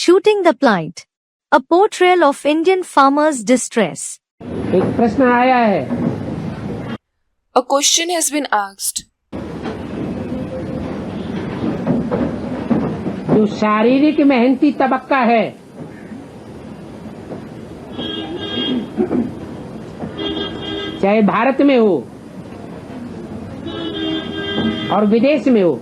Shooting the Plight. A portrayal of Indian farmers' distress. एक प्रश्न आया है। A question has been asked. जो शारीरिक मेहनती तबक्का है, चाहे भारत में हो और विदेश में हो,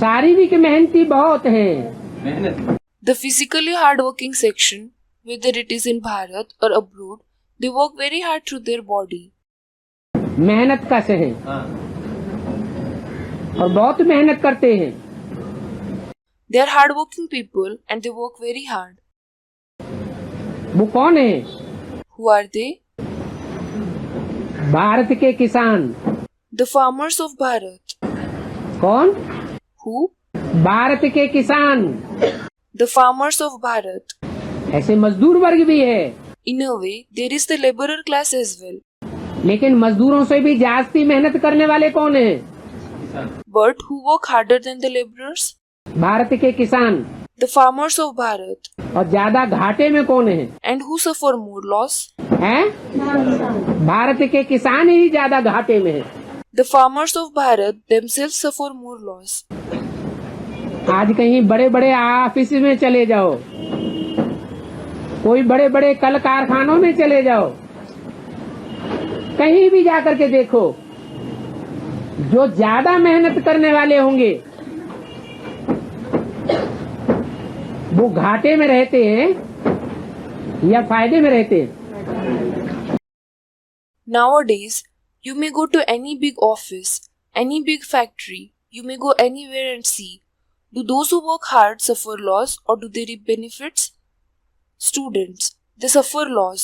शारीरिक मेहनती बहुत हैं। The physically hardworking section, whether it is in Bharat or abroad, they work very hard through their body. मेहनत कश हैं और बहुत मेहनत करते हैं। They are hardworking people and they work very hard. वो कौन है? Who are they? भारत के किसान। The farmers of Bharat. कौन? Who? भारत के किसान। The farmers of Bharat. ऐसे मजदूर वर्ग भी है, In a way, there is the laborer class as well. लेकिन मजदूरों से भी जास्ती मेहनत करने वाले कौन हैं? But who work harder than the laborers? Bharat के किसान। The farmers of Bharat. और ज्यादा घाटे में कौन है? And who suffer more loss? हैं? भारत के किसान ही ज्यादा घाटे में है। The farmers of Bharat themselves suffer more loss. आज कहीं बड़े बड़े ऑफिस में चले जाओ, कोई बड़े बड़े कल कारखानों में चले जाओ, कहीं भी जाकर के देखो, जो ज्यादा मेहनत करने वाले होंगे वो घाटे में रहते हैं या फायदे में रहते हैं? Nowadays, you may go to any big office, any big factory, you may go anywhere and see. Do those who work hard suffer loss or do they reap benefits? Students, they suffer loss.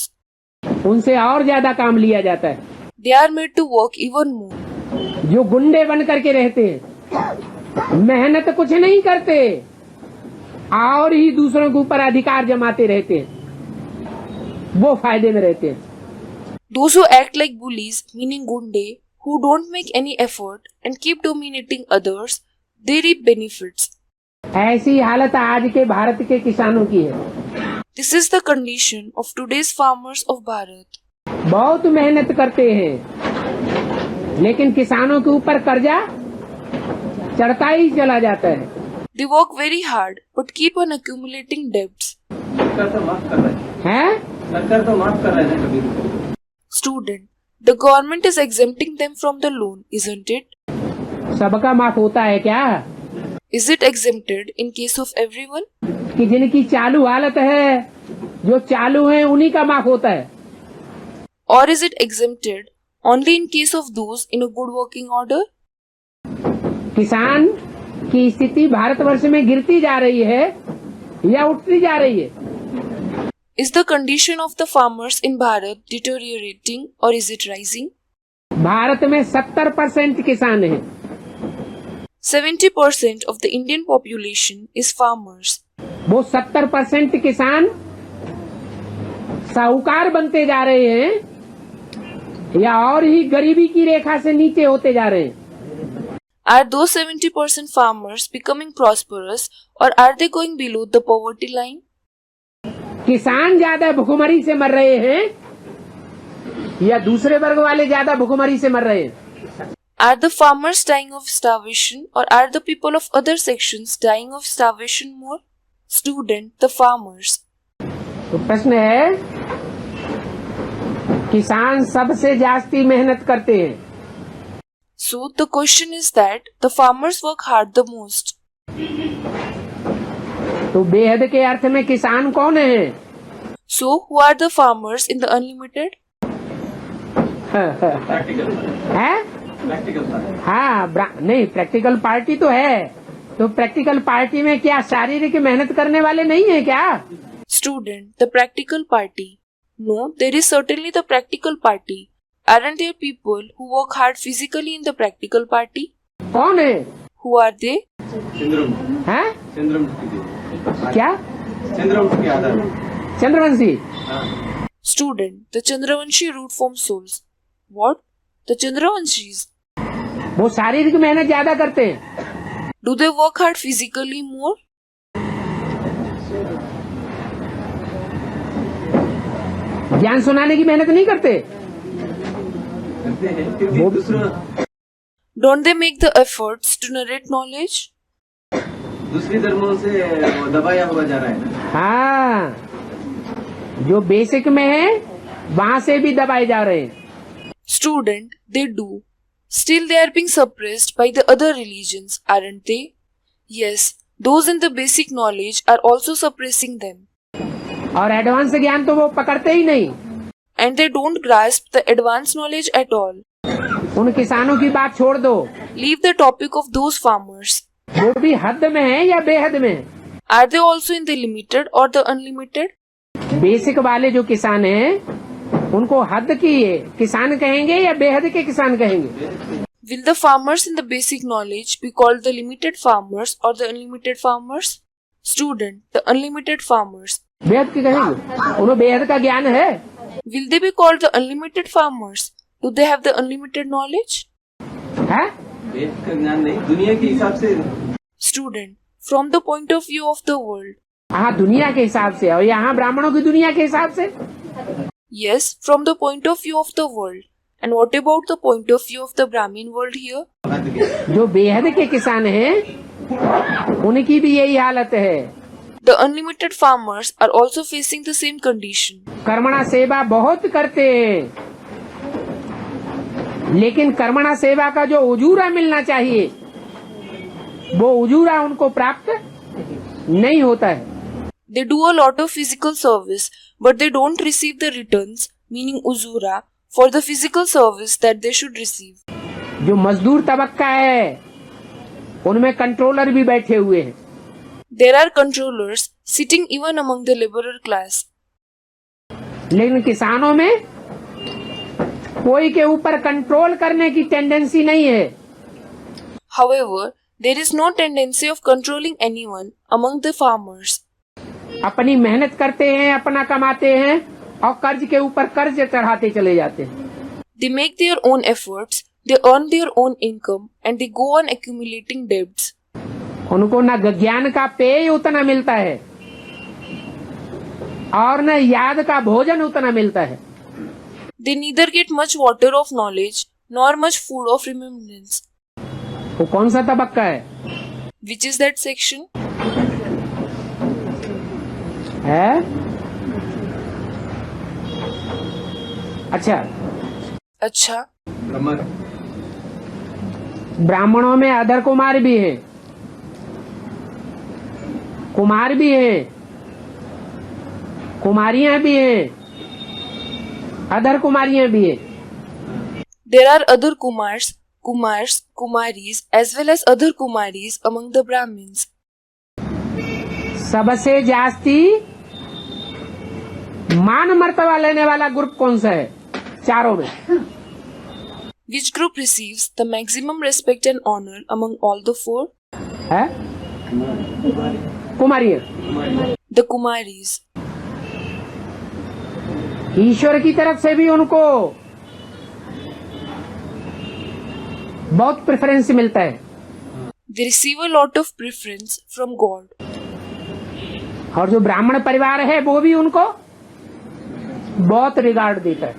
उनसे और ज्यादा काम लिया जाता है। They are made to work even more. जो गुंडे बन करके रहते हैं, मेहनत कुछ नहीं करते और ही दूसरों के ऊपर अधिकार जमाते रहते हैं, वो फायदे में रहते हैं। Those who act like bullies, meaning gunde, who don't make any effort and keep dominating others, they reap benefits. ऐसी हालत आज के भारत के किसानों की है। This is the condition of today's farmers of Bharat. बहुत मेहनत करते हैं, लेकिन किसानों के ऊपर कर्जा चढ़ता ही चला जाता है। They work very hard but keep on accumulating debts. हैं? Student, the government is exempting them from the loan, isn't it? सबका माफ होता है क्या? Is it exempted in case of everyone? कि जिनकी चालू हालत है, जो चालू है उन्हीं का माफ होता है। Or is it exempted only in case of those in a good working order? किसान की स्थिति भारतवर्ष में गिरती जा रही है या उठती जा रही है? Is the condition of the farmers in Bharat deteriorating or is it rising? Bharat में 70% किसान हैं। 70% of the Indian population is farmers. वो 70% किसान साहूकार बनते जा रहे हैं या और ही गरीबी की रेखा से नीचे होते जा रहे हैं? Are those 70% farmers becoming prosperous or are they going below the poverty line? किसान ज्यादा भुखमरी से मर रहे हैं या दूसरे वर्ग वाले ज्यादा भुखमरी से मर रहे हैं? Are the farmers dying of starvation or are the people of other sections dying of starvation more? Student, the farmers. तो प्रश्न है, किसान सबसे जास्ती मेहनत करते हैं। So the question is that the farmers work hard the most. तो बेहद के अर्थ में किसान कौन है? So who are the farmers in the unlimited? है? हाँ, नहीं, प्रैक्टिकल पार्टी तो है। तो प्रैक्टिकल पार्टी में क्या शारीरिक मेहनत करने वाले नहीं है क्या? Student, the practical party. No, there is certainly the practical party. Aren't there people who work hard physically in the practical party? कौन है? Who are they? हैं? क्या? Chandravanshi. Student, the Chandravanshi root from souls. What? The Chandravanshis. वो शारीरिक मेहनत ज्यादा करते हैं। Do they work hard physically more? ज्ञान सुनाने की मेहनत नहीं करते। Don't they make the efforts to narrate knowledge? दूसरी धर्मों से वो दबाया हुआ जा रहा है ना। हाँ, जो बेसिक में है वहां से भी दबाए जा रहे हैं। Student, they do. Still they are being suppressed by the other religions, aren't they? Yes, those in the basic knowledge are also suppressing them. और एडवांस ज्ञान तो वो पकड़ते ही नहीं। And they don't grasp the advanced knowledge at all. उन किसानों की बात छोड़ दो, Leave the topic of those farmers. वो भी हद में है या बेहद में है? Are they also in the limited or the unlimited? Basic वाले जो किसान हैं उनको हद की किसान कहेंगे या बेहद के किसान कहेंगे? Will the farmers in the basic knowledge be called the limited farmers or the unlimited farmers? Student, the unlimited farmers. बेहद के कहेंगे, उन्हें बेहद का ज्ञान है। Will they be called the unlimited farmers? Do they have the unlimited knowledge? है? वेद का ज्ञान नहीं, दुनिया के हिसाब से। Student, from the point of view of the world. हाँ, दुनिया के हिसाब से, और यहाँ ब्राह्मणों की दुनिया के हिसाब से। Yes, from the point of view of the world. And what about the point of view of the Brahmin world here? जो बेहद के किसान हैं उनकी भी यही हालत है। The unlimited farmers are also facing the same condition. कर्मणा सेवा बहुत करते हैं, लेकिन कर्मणा सेवा का जो उजूरा मिलना चाहिए वो उजूरा उनको प्राप्त नहीं होता है। They do a lot of physical service, but they don't receive the returns, meaning usura, for the physical service that they should receive. जो मजदूर तबक्का है उनमें कंट्रोलर भी बैठे हुए हैं। There are controllers sitting even among the laborer class. लेकिन किसानों में कोई के ऊपर कंट्रोल करने की टेंडेंसी नहीं है। However, there is no tendency of controlling anyone among the farmers. अपनी मेहनत करते हैं, अपना कमाते हैं और कर्ज के ऊपर कर्ज चढ़ाते चले जाते हैं। They make their own efforts, they earn their own income, and they go on accumulating debts. उनको न ज्ञान का पेय उतना मिलता है और न याद का भोजन उतना मिलता है। They neither get much water of knowledge nor much food of remembrance. वो कौन सा तबक्का है? Which is that section? है? अच्छा, ब्रह्मण ब्राह्मणों में अधर कुमार भी है, कुमार भी है, कुमारियां भी हैं, अधर कुमारियां भी है। There are other Kumars, Kumars, Kumaris as well as other Kumaris among the Brahmins. सबसे जास्ती मान मर्तबा लेने वाला ग्रुप कौन सा है चारों में? Which group receives the maximum respect and honor among all the four? है? कुमारियां। The Kumaris. ईश्वर की तरफ से भी उनको बहुत प्रेफरेंस मिलता है They receive a lot of preference from God. और जो ब्राह्मण परिवार है वो भी उनको बहुत रिगार्ड देता है।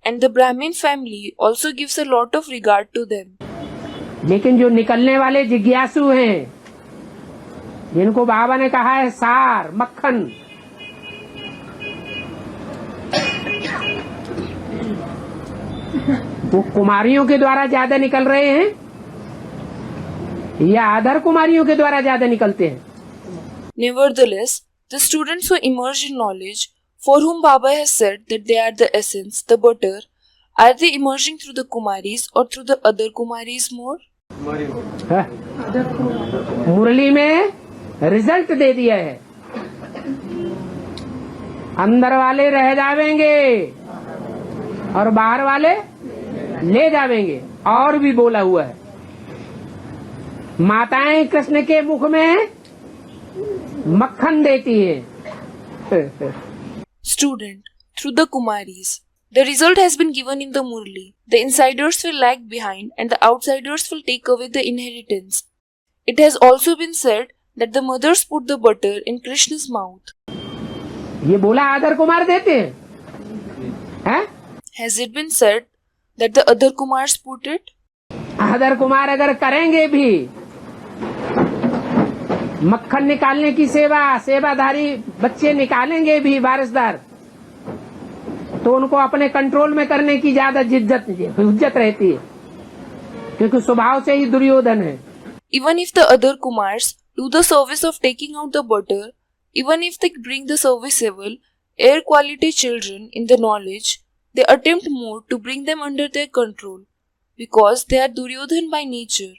And the Brahmin family also gives a lot of regard to them. लेकिन जो निकलने वाले जिज्ञासु हैं, जिनको बाबा ने कहा है सार मक्खन, वो कुमारियों के द्वारा ज्यादा निकल रहे हैं या अधर कुमारियों के द्वारा ज्यादा निकलते हैं? Nevertheless, the students who emerge in knowledge, for whom Baba has said that they are the essence, the butter, are they emerging through the Kumaris or through the other Kumaris more? है? मुरली में result दे दिया है, अंदर वाले रह जावेंगे और बाहर वाले ले जावेंगे। और भी बोला हुआ है, माताएं कृष्ण के मुख में मक्खन देती है। Student, through the Kumaris. The result has been given in the Murli. The insiders will lag behind and the outsiders will take away the inheritance. It has also been said that the mothers put the butter in Krishna's mouth. ये बोला आदर कुमार देते हैं? Has it been said that the other Kumars put it? आदर कुमार अगर करेंगे भी, मक्खन निकालने की सेवाधारी बच्चे निकालेंगे भी वारिसदार, तो उनको अपने कंट्रोल में करने की ज्यादा हुज्जत रहती है, क्योंकि स्वभाव से ही दुर्योधन है। Even if the other Kumars do the service of taking out the butter, even if they bring the serviceable, air quality children in the knowledge, they attempt more to bring them under their control, because they are Duryodhan by nature.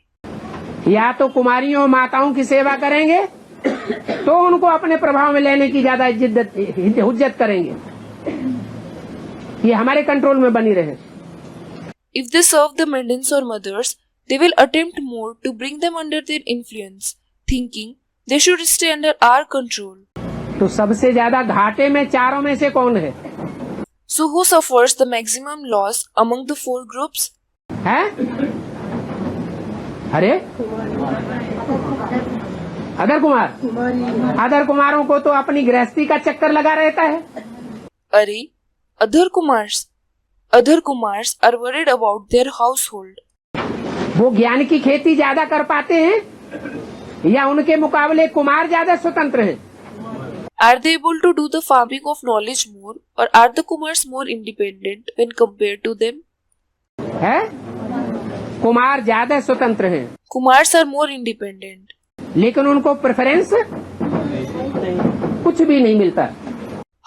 या तो कुमारियों और माताओं की सेवा करेंगे तो उनको अपने प्रभाव में लेने की ज्यादा हुज्जत करेंगे, ये हमारे कंट्रोल में बनी रहे। If they serve the maidens or mothers, they will attempt more to bring them under their influence, thinking they should stay under our control. तो सबसे ज्यादा घाटे में चारों में से कौन है? So who suffers the maximum loss among the four groups? है? अरे अदर कुमारों को तो अपनी गृहस्थी का चक्कर लगा रहता है। अरे other Kumars are worried about their household. वो ज्ञान की खेती ज्यादा कर पाते हैं या उनके मुकाबले कुमार ज्यादा स्वतंत्र हैं? Are they able to do the farming of knowledge more, or are the Kumars more independent when compared to them? है? कुमार ज्यादा स्वतंत्र हैं। Kumars are more independent. लेकिन उनको प्रेफरेंस कुछ भी नहीं मिलता।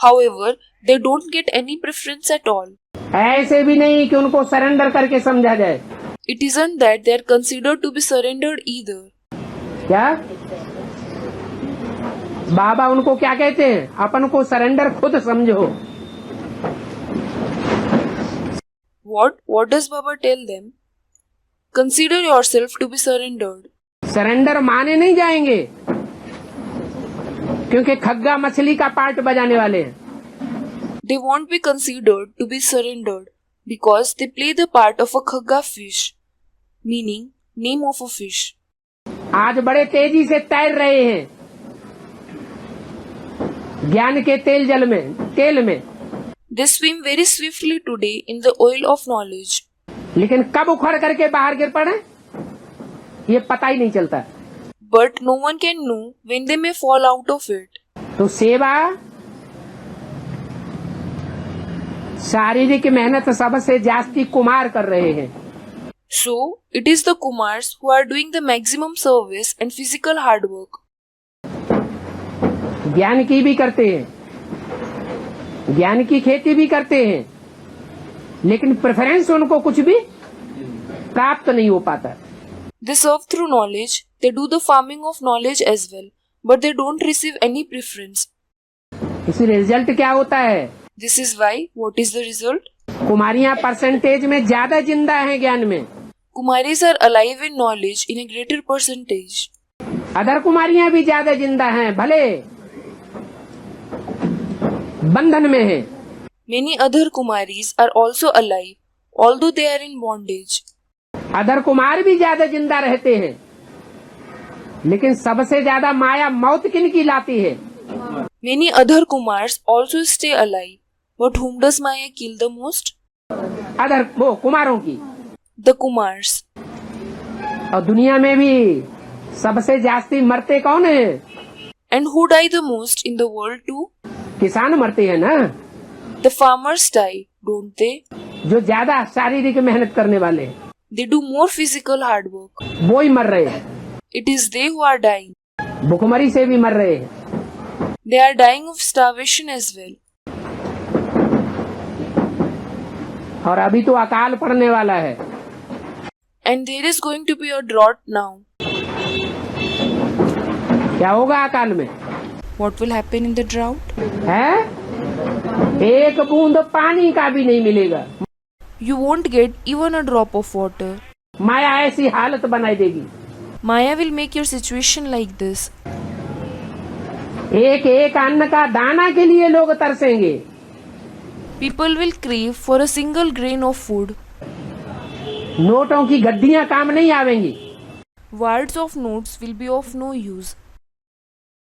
However, they don't get any preference at all. ऐसे भी नहीं कि उनको सरेंडर करके समझा जाए। It isn't that they are considered to be surrendered either. क्या बाबा उनको क्या कहते हैं? अपन को सरेंडर खुद समझो। What does Baba tell them? Consider yourself to be surrendered. Surrender माने नहीं जाएंगे, क्योंकि खग्गा मछली का पार्ट बजाने वाले हैं। They won't be considered to be surrendered because they play the part of a khagga fish, meaning name of a fish. आज बड़े तेजी से तैर रहे हैं ज्ञान के तेल में। They swim very swiftly today in the oil of knowledge. लेकिन कब उखड़ करके बाहर गिर पड़े ये पता ही नहीं चलता। But no one can know when they may fall out of it. तो सेवा शारीरिक मेहनत सबसे जास्ती कुमार कर रहे हैं। So, it is the Kumars who are doing the maximum service and physical hard work. ज्ञान की भी करते हैं, ज्ञान की खेती भी करते हैं, लेकिन प्रेफरेंस उनको कुछ भी प्राप्त नहीं हो पाता। They serve through knowledge, they do the farming of knowledge as well, but they don't receive any preference. इसी रिजल्ट क्या होता है? This is why, what is the result? कुमारियां परसेंटेज में ज्यादा जिंदा हैं ज्ञान में। Kumaris are alive in knowledge in a greater percentage. Other कुमारियां भी ज्यादा जिंदा हैं, भले बंधन में हैं। Many other Kumaris are also alive, although they are in bondage. Other Kumar भी ज्यादा जिंदा रहते हैं, लेकिन सबसे ज्यादा माया मौत किनकी लाती है? Many other Kumars also stay alive, but whom does Maya kill the most? Other वो कुमारों की। The Kumars. और दुनिया में भी सबसे जास्ती मरते कौन है? And who die the most in the world too? किसान मरते हैं ना। The farmers die, don't they? जो ज्यादा शारीरिक मेहनत करने वाले हैं, They do more physical hard work. वो ही मर रहे हैं। It is they who are dying. भुखमरी से भी मर रहे हैं। They are dying of starvation as well. और अभी तो अकाल पड़ने वाला है। And there is going to be a drought now. क्या होगा अकाल में? What will happen in the drought? है? एक बूंद पानी का भी नहीं मिलेगा। You won't get even a drop of water. माया ऐसी हालत बनाई देगी। Maya will make your situation like this. एक एक अन्न का दाना के लिए लोग तरसेंगे। People will crave for a single grain of food. नोटों की गड्डियां काम नहीं आवेंगी। Words of notes will be of no use